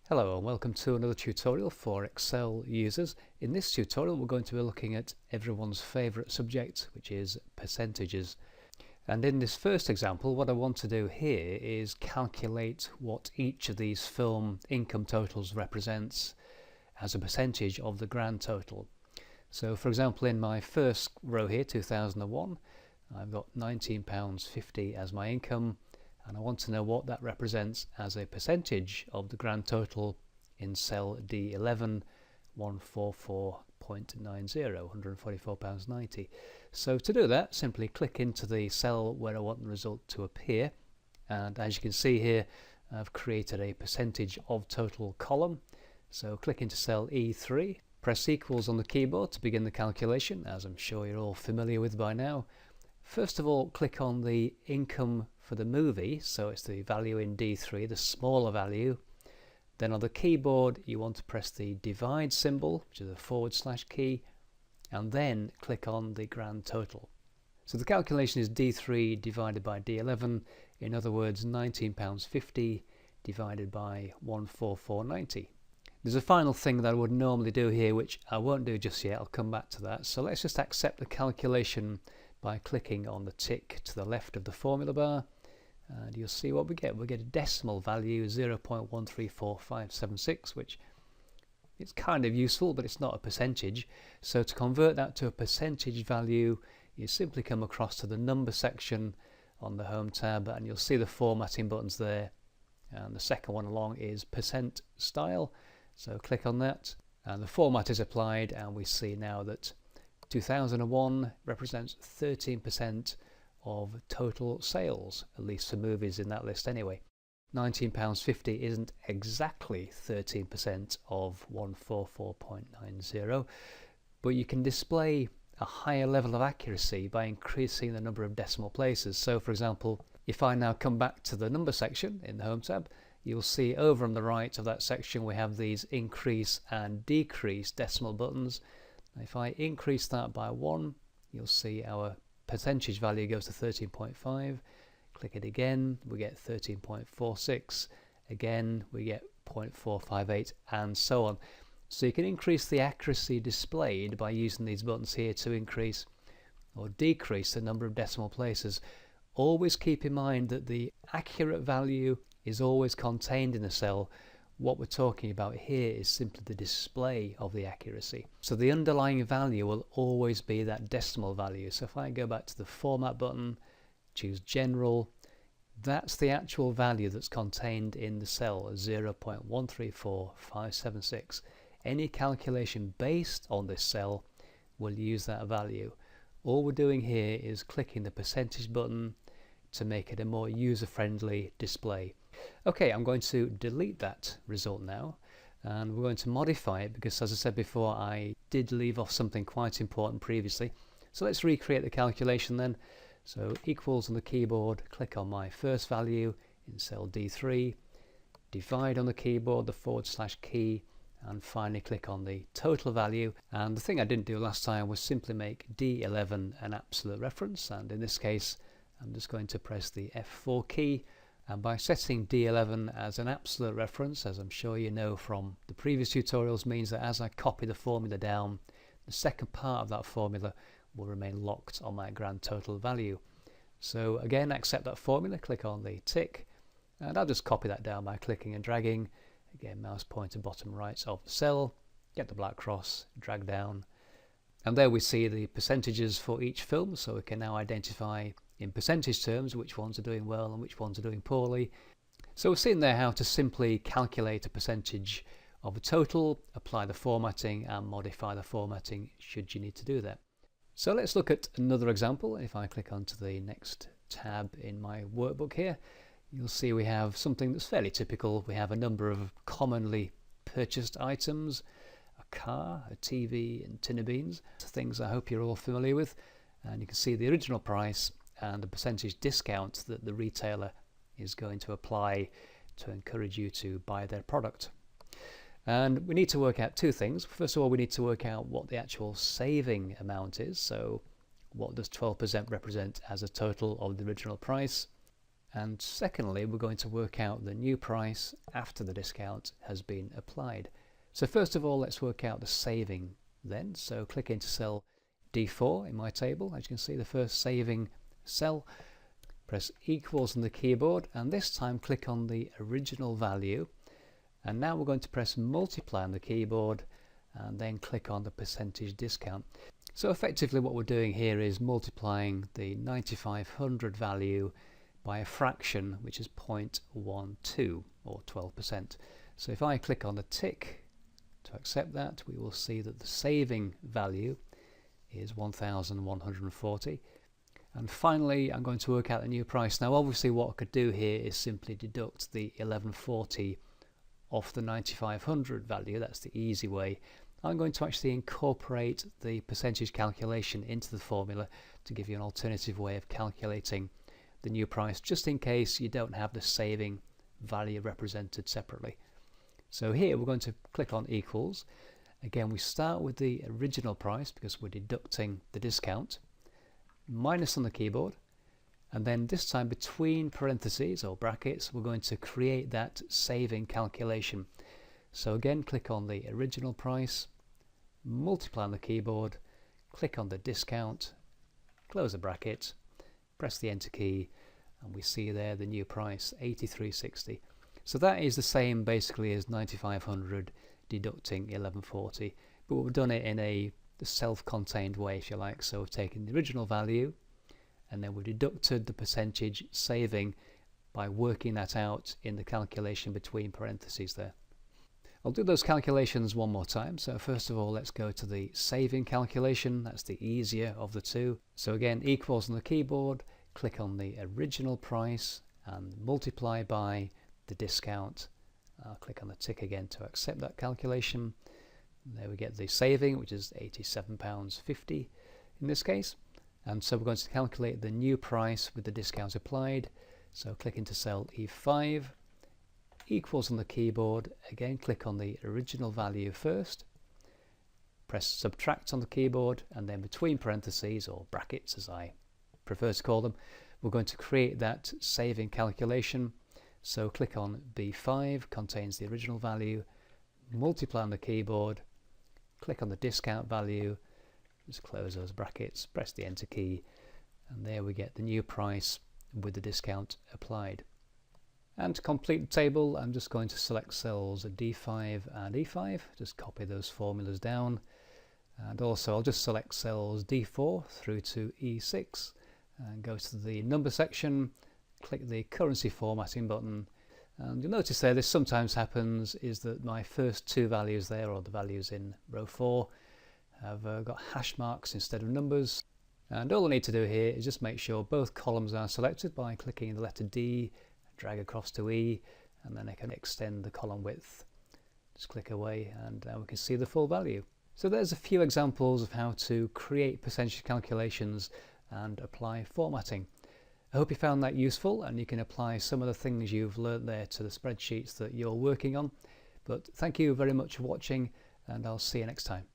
Hello and welcome to another tutorial for Excel users. In this tutorial we're going to be looking at everyone's favourite subject, which is percentages. And in this first example what I want to do here is calculate what each of these film income totals represents as a percentage of the grand total. So for example, in my first row here, 2001, I've got £19.50 as my income, and I want to know what that represents as a percentage of the grand total in cell D11, 144.90, £144.90. So to do that, simply click into the cell where I want the result to appear, and as you can see here, I've created a percentage of total column. So click into cell E3, press equals on the keyboard to begin the calculation, as I'm sure you're all familiar with by now. First of all, click on the income for the movie, so it's the value in D3, the smaller value. Then on the keyboard you want to press the divide symbol, which is a / key, and then click on the grand total. So the calculation is D3 divided by D11, in other words £19.50 divided by 144.90. There's a final thing that I would normally do here which I won't do just yet, I'll come back to that. So let's just accept the calculation by clicking on the tick to the left of the formula bar, and you'll see what we get. We get a decimal value 0.134576, which it's kind of useful, but it's not a percentage. So to convert that to a percentage value, you simply come across to the number section on the home tab, and you'll see the formatting buttons there, and the second one along is percent style. So click on that and the format is applied, and we see now that 2001 represents 13% of total sales, at least for movies in that list anyway. £19.50 isn't exactly 13% of 144.90, but you can display a higher level of accuracy by increasing the number of decimal places. So for example, if I now come back to the number section in the home tab, you'll see over on the right of that section we have these increase and decrease decimal buttons. If I increase that by 1, you'll see our percentage value goes to 13.5. Click it again, we get 13.46. Again, we get 0.458, and so on. So you can increase the accuracy displayed by using these buttons here to increase or decrease the number of decimal places. Always keep in mind that the accurate value is always contained in the cell. What we're talking about here is simply the display of the accuracy. So the underlying value will always be that decimal value. So if I go back to the format button, choose general, that's the actual value that's contained in the cell, 0.134576. Any calculation based on this cell will use that value. All we're doing here is clicking the percentage button to make it a more user-friendly display. Okay, I'm going to delete that result now, and we're going to modify it because, as I said before, I did leave off something quite important previously. So let's recreate the calculation then. So equals on the keyboard, click on my first value in cell D3, divide on the keyboard, the / key, and finally click on the total value. And the thing I didn't do last time was simply make D11 an absolute reference, and in this case I'm just going to press the F4 key, and by setting D11 as an absolute reference, as I'm sure you know from the previous tutorials, means that as I copy the formula down, the second part of that formula will remain locked on that grand total value. So again, accept that formula, click on the tick, and I'll just copy that down by clicking and dragging. Again, mouse pointer bottom right of the cell, get the black cross, drag down, and there we see the percentages for each film. So we can now identify in percentage terms which ones are doing well and which ones are doing poorly. So we've seen there how to simply calculate a percentage of a total, apply the formatting and modify the formatting should you need to do that. So let's look at another example. If I click onto the next tab in my workbook here, you'll see we have something that's fairly typical. We have a number of commonly purchased items, a car, a TV and tin of beans, things I hope you're all familiar with, and you can see the original price and the percentage discount that the retailer is going to apply to encourage you to buy their product. And we need to work out two things. First of all, we need to work out what the actual saving amount is. So what does 12% represent as a total of the original price? And secondly, we're going to work out the new price after the discount has been applied. So first of all, let's work out the saving then. So click into cell D4 in my table. As you can see, the first saving cell. Press equals on the keyboard, and this time click on the original value. And now we're going to press multiply on the keyboard and then click on the percentage discount. So effectively what we're doing here is multiplying the 9500 value by a fraction which is 0.12 or 12%. So if I click on the tick to accept that, we will see that the saving value is 1140. And finally I'm going to work out the new price. Now obviously what I could do here is simply deduct the 1140 off the 9500 value. That's the easy way. I'm going to actually incorporate the percentage calculation into the formula to give you an alternative way of calculating the new price, just in case you don't have the saving value represented separately. So here we're going to click on equals. Again, we start with the original price because we're deducting the discount, minus on the keyboard, and then this time between parentheses or brackets we're going to create that saving calculation. So again, click on the original price, multiply on the keyboard, click on the discount, close the bracket, press the enter key, and we see there the new price, 83.60. So that is the same basically as 9500 deducting 1140, but we've done it in a self-contained way, if you like. So we've taken the original value and then we've deducted the percentage saving by working that out in the calculation between parentheses there. I'll do those calculations one more time. So first of all, let's go to the saving calculation. That's the easier of the two. So again, equals on the keyboard, click on the original price and multiply by the discount. I'll click on the tick again to accept that calculation. There we get the saving, which is £87.50 in this case. And so we're going to calculate the new price with the discount applied. So click into cell E5, equals on the keyboard, again click on the original value first, press subtract on the keyboard, and then between parentheses or brackets as I prefer to call them, we're going to create that saving calculation. So click on B5, contains the original value, multiply on the keyboard, click on the discount value, just close those brackets, press the enter key, and there we get the new price with the discount applied. And to complete the table, I'm just going to select cells D5 and E5, just copy those formulas down, and also I'll just select cells D4 through to E6 and go to the number section, click the currency formatting button, and you'll notice there this sometimes happens is that my first two values there, or the values in row 4, have got hash marks instead of numbers. And all I need to do here is just make sure both columns are selected by clicking the letter D, drag across to E, and then I can extend the column width. Just click away and we can see the full value. So there's a few examples of how to create percentage calculations and apply formatting. I hope you found that useful and you can apply some of the things you've learnt there to the spreadsheets that you're working on. But thank you very much for watching, and I'll see you next time.